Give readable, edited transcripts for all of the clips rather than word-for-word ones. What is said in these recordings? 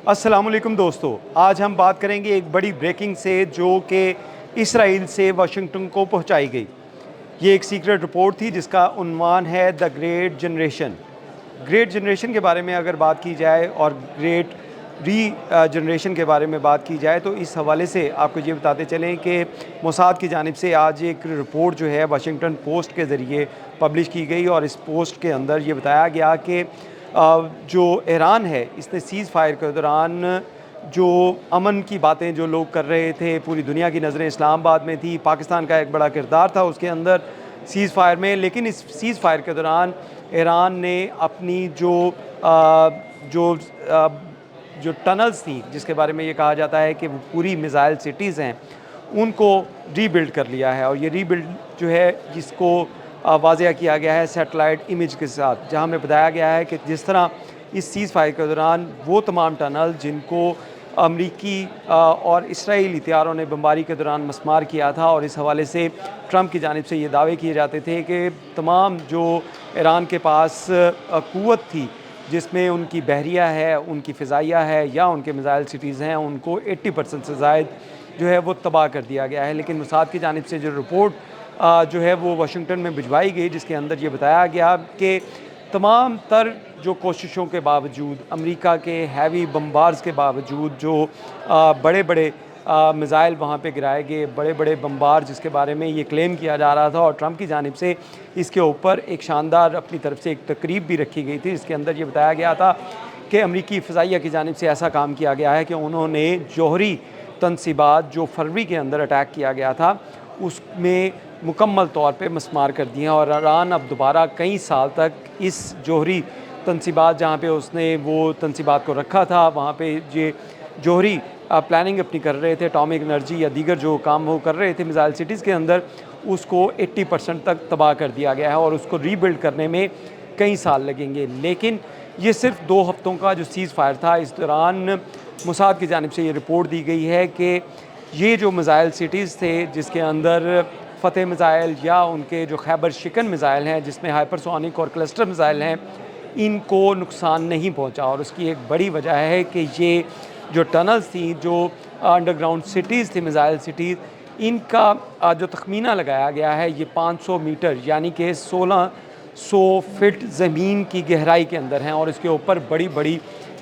अस्सलाम वालेकुम दोस्तों, आज हम बात करेंगे एक बड़ी ब्रेकिंग से जो कि इसराइल से वाशिंगटन को पहुंचाई गई। ये एक सीक्रेट रिपोर्ट थी जिसका उन्वान है the great generation. Great generation के बारे में अगर बात की जाए और ग्रेट री जनरेशन के बारे में बात की जाए तो इस हवाले से आपको ये बताते चलें कि मोसाद की जानिब से आज एक रिपोर्ट जो है वाशिंगटन पोस्ट के ज़रिए पब्लिश की गई और इस पोस्ट के अंदर ये बताया गया कि जो ईरान है इसने सीज़ फायर के दौरान जो अमन की बातें जो लोग कर रहे थे, पूरी दुनिया की नज़रें इस्लामाबाद में थी, पाकिस्तान का एक बड़ा किरदार था उसके अंदर सीज़ फायर में, लेकिन इस सीज़ फायर के दौरान ईरान ने अपनी जो टनल्स थी जिसके बारे में ये कहा जाता है कि वो पूरी मिसाइल सिटीज़ हैं उनको रीबिल्ड कर लिया है। और ये रीबिल्ड जो है जिसको वाज़िया किया गया है सैटेलाइट इमेज के साथ, जहाँ में बताया गया है कि जिस तरह इस सीज़ फायर के दौरान वो तमाम टनल जिनको अमरीकी और इसराइली हथियारों ने बमबारी के दौरान मस्मार किया था, और इस हवाले से ट्रंप की जानिब से ये दावे किए जाते थे कि तमाम जो ईरान के पास क़ुव्वत थी जिसमें उनकी बहरिया है, उनकी फ़िज़ाइया है या उनके मिसाइल सिटीज़ हैं, उनको 80% से ज़ायद जो है वो तबाह कर दिया गया है। लेकिन मोसाद की जानिब से जो रिपोर्ट जो है वो वाशिंगटन में भिजवाई गई जिसके अंदर ये बताया गया कि तमाम तर जो कोशिशों के बावजूद, अमेरिका के हैवी बम्बार्स के बावजूद, जो बड़े बड़े मिसाइल वहाँ पे गिराए गए, बड़े बड़े बम्बार जिसके बारे में ये क्लेम किया जा रहा था, और ट्रंप की जानिब से इसके ऊपर एक शानदार अपनी तरफ से एक तकरीब भी रखी गई थी जिसके अंदर ये बताया गया था कि अमरीकी फ़िज़ाइया की जानिब से ऐसा काम किया गया है कि उन्होंने जौहरी तनसीबात जो फरवरी के अंदर अटैक किया गया था उसमें मुकम्मल तौर पे मस्मार कर दिए हैं। और ईरान अब दोबारा कई साल तक इस जौहरी तनसीबात जहाँ पे उसने वो तनसीबात को रखा था वहाँ पे ये जौहरी प्लानिंग अपनी कर रहे थे, एटॉमिक एनर्जी या दीगर जो काम वो कर रहे थे मिसाइल सिटीज़ के अंदर, उसको 80% तक तबाह कर दिया गया है और उसको रीबिल्ड करने में कई साल लगेंगे। लेकिन ये सिर्फ 2 हफ्तों का जो सीज़ फायर था, इस दौरान मोसाद की जानिब से ये रिपोर्ट दी गई है कि ये जो मिसाइल सिटीज़ थे जिसके अंदर फ़तेह मिसाइल या उनके जो खैबर शिकन मिसाइल हैं जिसमें हाइपरसोनिक और क्लस्टर मिसाइल हैं, इनको नुकसान नहीं पहुंचा। और उसकी एक बड़ी वजह है कि ये जो टनल्स थी, जो अंडरग्राउंड सिटीज़ थी, मिसाइल सिटीज़, इनका जो तखमीना लगाया गया है ये 500 मीटर यानी कि 1600 फिट ज़मीन की गहराई के अंदर हैं, और इसके ऊपर बड़ी बड़ी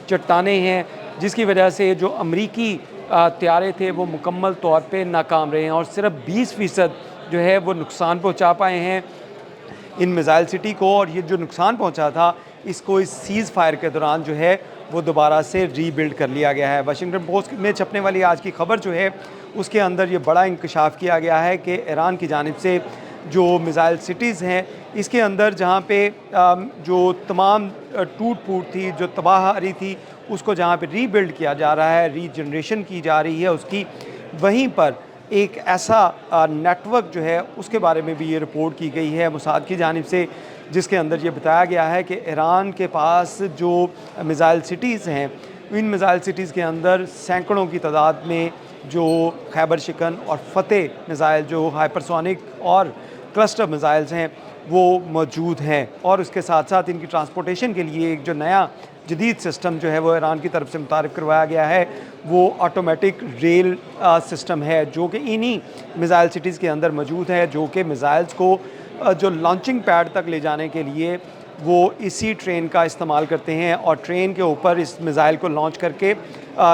चट्टानें हैं जिसकी वजह से जो अमरीकी त्यारे थे वो मुकम्मल तौर पे नाकाम रहे हैं और सिर्फ 20% जो है वो नुकसान पहुंचा पाए हैं इन मिसाइल सिटी को। और ये जो नुकसान पहुंचा था इसको इस सीज़ फायर के दौरान जो है वो दोबारा से रीबिल्ड कर लिया गया है। वाशिंगटन पोस्ट में छपने वाली आज की खबर जो है उसके अंदर ये बड़ा इंकशाफ किया गया है कि ईरान की जानिब से जो मिसाइल सिटीज़ हैं इसके अंदर जहाँ पे जो तमाम टूट फूट थी, जो तबाहरी थी, उसको जहाँ पे रीबिल्ड किया जा रहा है, रीजनरेशन की जा रही है उसकी, वहीं पर एक ऐसा नेटवर्क जो है उसके बारे में भी ये रिपोर्ट की गई है मोसाद की जानिब से, जिसके अंदर ये बताया गया है कि ईरान के पास जो मिसाइल सिटीज़ हैं, इन मिसाइल सिटीज़ के अंदर सैकड़ों की तादाद में जो खैबर शिकन और फ़तेह मिसाइल जो हाइपरसोनिक और क्लस्टर मिसाइल्स हैं वो मौजूद हैं। और उसके साथ साथ इनकी ट्रांसपोर्टेशन के लिए एक जो नया जदीद सिस्टम जो है वो ईरान की तरफ से मुतारिफ़ करवाया गया है, वो ऑटोमेटिक रेल सिस्टम है जो कि इन्हीं मिसाइल सिटीज़ के अंदर मौजूद है, जो कि मिसाइल्स को जो लॉन्चिंग पैड तक ले जाने के लिए वो इसी ट्रेन का इस्तेमाल करते हैं, और ट्रेन के ऊपर इस मिसाइल को लॉन्च करके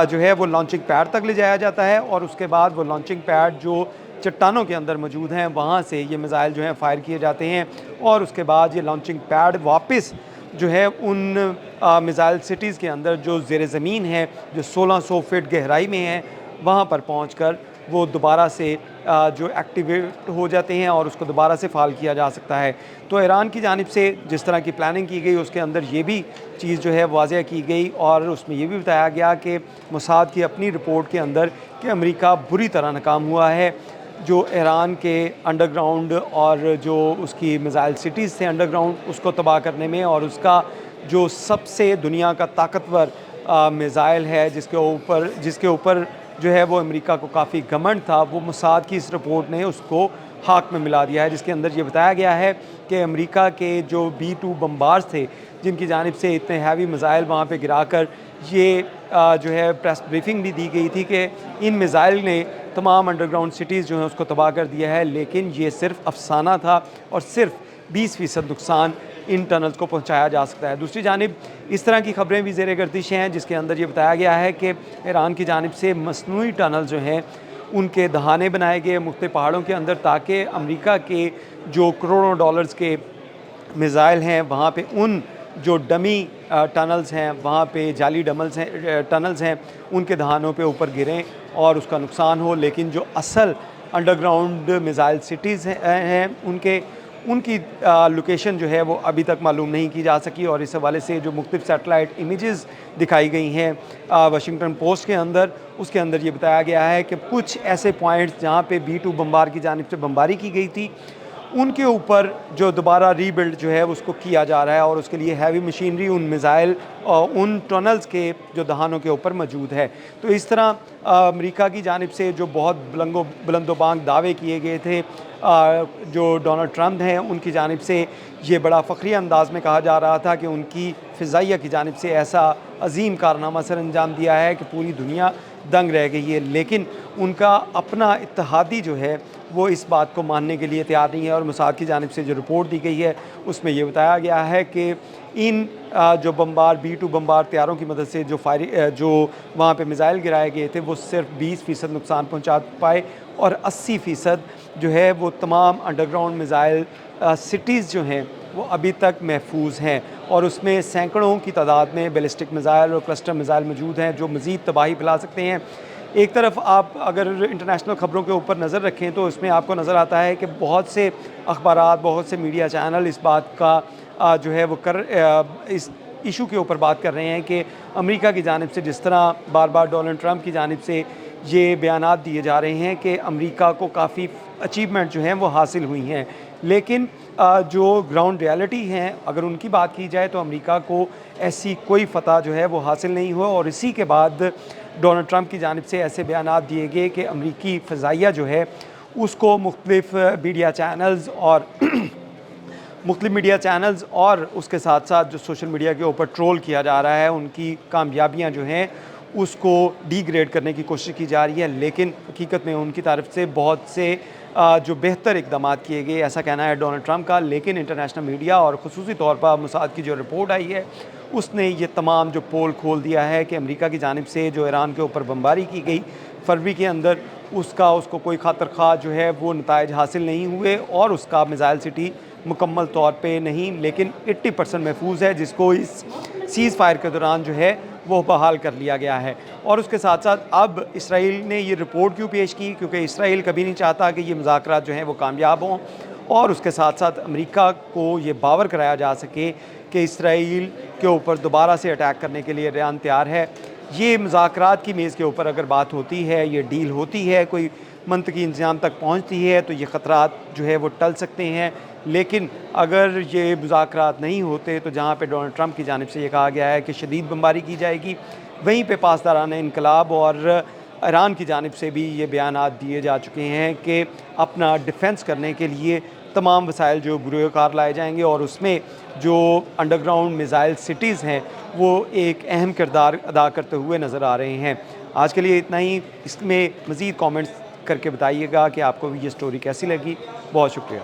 जो है वो लॉन्चिंग पैड तक ले जाया जाता है, और उसके बाद वो लॉन्चिंग पैड जो चट्टानों के अंदर मौजूद हैं वहाँ से ये मिसाइल जो हैं फ़ायर किए जाते हैं, और उसके बाद ये लॉन्चिंग पैड वापस जो है उन मिसाइल सिटीज़ के अंदर जो ज़ेर ज़मीन है, जो 1600 फीट गहराई में है, वहाँ पर पहुँचकर वो दोबारा से जो एक्टिवेट हो जाते हैं और उसको दोबारा से फ़ाल किया जा सकता है। तो ईरान की जानिब से जिस तरह की प्लानिंग की गई उसके अंदर ये भी चीज़ जो है वाज़िया की गई, और उसमें ये भी बताया गया कि मोसाद की अपनी रिपोर्ट के अंदर कि अमेरिका बुरी तरह नाकाम हुआ है जो ईरान के अंडरग्राउंड और जो उसकी मिसाइल सिटीज़ थे अंडरग्राउंड उसको तबाह करने में, और उसका जो सबसे दुनिया का ताकतवर मिसाइल है जिसके ऊपर जो है वो अमेरिका को काफ़ी घमंड था, वो मोसाद की इस रिपोर्ट ने उसको हाक में मिला दिया है, जिसके अंदर ये बताया गया है कि अमेरिका के जो B-2 बम्बार्स थे जिनकी जानिब से इतने हैवी मिसाइल वहाँ पे गिराकर ये जो है प्रेस ब्रीफिंग भी दी गई थी कि इन मिज़ाइल ने तमाम अंडरग्राउंड सिटीज़ जो हैं उसको तबाह कर दिया है, लेकिन ये सिर्फ अफसाना था और सिर्फ 20% नुकसान इन टनल्स को पहुंचाया जा सकता है। दूसरी जानिब इस तरह की खबरें भी ज़ेर गर्दिश हैं जिसके अंदर ये बताया गया है कि ईरान की जानिब से मसनूई टनल जो हैं उनके दहाने बनाए गए मुख्तलिफ पहाड़ों के अंदर, ताकि अमेरिका के जो करोड़ों डॉलर्स के मिज़ाइल हैं वहाँ पे उन जो डमी टनल्स हैं, वहाँ पे जाली टनल्स हैं उनके दहानों पे ऊपर गिरें और उसका नुकसान हो। लेकिन जो असल अंडरग्राउंड मिज़ाइल सिटीज़ हैं उनकी लोकेशन जो है वो अभी तक मालूम नहीं की जा सकी, और इस हवाले से जो मुख्तलिफ सैटेलाइट इमेजेस दिखाई गई हैं वाशिंगटन पोस्ट के अंदर, उसके अंदर ये बताया गया है कि कुछ ऐसे पॉइंट्स जहाँ पे B-2 बम्बार की जानिब से बमबारी की गई थी उनके ऊपर जो दोबारा रीबिल्ड जो है उसको किया जा रहा है, और उसके लिए हैवी मशीनरी उन मिज़ाइल और उन टनल्स के जो दहानों के ऊपर मौजूद है। तो इस तरह अमेरिका की जानिब से जो बहुत बुलंदोबांग दावे किए गए थे, जो डोनाल्ड ट्रंप हैं उनकी जानिब से ये बड़ा फ़ख्री अंदाज में कहा जा रहा था कि उनकी फ़िज़ाइया की जानिब से ऐसा अजीम कारनामा सर अंजाम दिया है कि पूरी दुनिया दंग रह गई है। लेकिन उनका अपना इत्तेहादी जो है वो इस बात को मानने के लिए तैयार नहीं है, और मोसाद की जानिब से जो रिपोर्ट दी गई है उसमें ये बताया गया है कि इन जो B-2 बम्बार तैयारों की मदद से जो वहाँ पे मिज़ाइल गिराए गए थे वो सिर्फ 20% नुकसान पहुँचा पाए, और 80% जो है वो तमाम अंडरग्राउंड मिज़ाइल सिटीज़ जो हैं वो अभी तक महफूज हैं, और उसमें सैकड़ों की तादाद में बैलिस्टिक मिज़ाइल और क्लस्टर मिज़ाइल मौजूद हैं जो मज़ीद तबाही फैला सकते हैं। एक तरफ आप अगर इंटरनेशनल ख़बरों के ऊपर नज़र रखें तो इसमें आपको नज़र आता है कि बहुत से अखबारात, बहुत से मीडिया चैनल इस बात का जो है वो इस इशू के ऊपर बात कर रहे हैं कि अमेरिका की जानिब से जिस तरह बार बार डोनाल्ड ट्रंप की जानिब से ये बयानात दिए जा रहे हैं कि अमेरिका को काफ़ी अचीवमेंट जो हैं वो हासिल हुई हैं, लेकिन जो ग्राउंड रियलिटी हैं अगर उनकी बात की जाए तो अमेरिका को ऐसी कोई फ़तह जो है वो हासिल नहीं हुआ। और इसी के बाद डोनाल्ड ट्रंप की जानिब से ऐसे बयानात दिए गए कि अमेरिकी फ़ज़ाइया जो है उसको मुख्तलिफ मीडिया चैनल्स और उसके साथ साथ जो सोशल मीडिया के ऊपर ट्रोल किया जा रहा है, उनकी कामयाबियां जो हैं उसको डिग्रेड करने की कोशिश की जा रही है। लेकिन हकीकत में उनकी तरफ से बहुत से जो बेहतर इक़दाम किए गए, ऐसा कहना है डोनाल्ड ट्रंप का। लेकिन इंटरनेशनल मीडिया और ख़ुसूसी तौर पर मोसाद की जो रिपोर्ट आई है उसने ये तमाम जो पोल खोल दिया है कि अमेरिका की जानिब से जो ईरान के ऊपर बमबारी की गई फरवरी के अंदर, उसको कोई खातर ख़्वाह जो है वो नताइज हासिल नहीं हुए, और उसका मिज़ाइल सिटी मुकम्मल तौर पे नहीं लेकिन 80% महफूज है, जिसको इस सीज़ फायर के दौरान जो है वो बहाल कर लिया गया है। और उसके साथ साथ अब इसराइल ने ये रिपोर्ट क्यों पेश की, क्योंकि इसराइल कभी नहीं चाहता कि ये मुज़ाकरात जो हैं वो कामयाब हों, और उसके साथ साथ अमेरिका को ये बावर कराया जा सके कि इसराइल के ऊपर दोबारा से अटैक करने के लिए ईरान तैयार है। ये मुज़ाकरात की मेज़ के ऊपर अगर बात होती है, ये डील होती है, कोई मंतकी इंतजाम तक पहुँचती है तो ये ख़तरात जो है वो टल सकते हैं। लेकिन अगर ये मुज़ाकरात नहीं होते तो जहाँ पे डोनाल्ड ट्रंप की जानिब से ये कहा गया है कि शदीद बमबारी की जाएगी, वहीं पे पासदारान इनकलाब और ईरान की जानिब से भी ये बयानात दिए जा चुके हैं कि अपना डिफेंस करने के लिए तमाम वसाइल जो बुरोकार लाए जाएंगे, और उसमें जो अंडरग्राउंड मिज़ाइल सिटीज़ हैं वो एक अहम किरदार अदा करते हुए नज़र आ रहे हैं। आज के लिए इतना ही। इसमें मज़ीद कमेंट्स करके बताइएगा कि आपको ये स्टोरी कैसी लगी। बहुत शुक्रिया।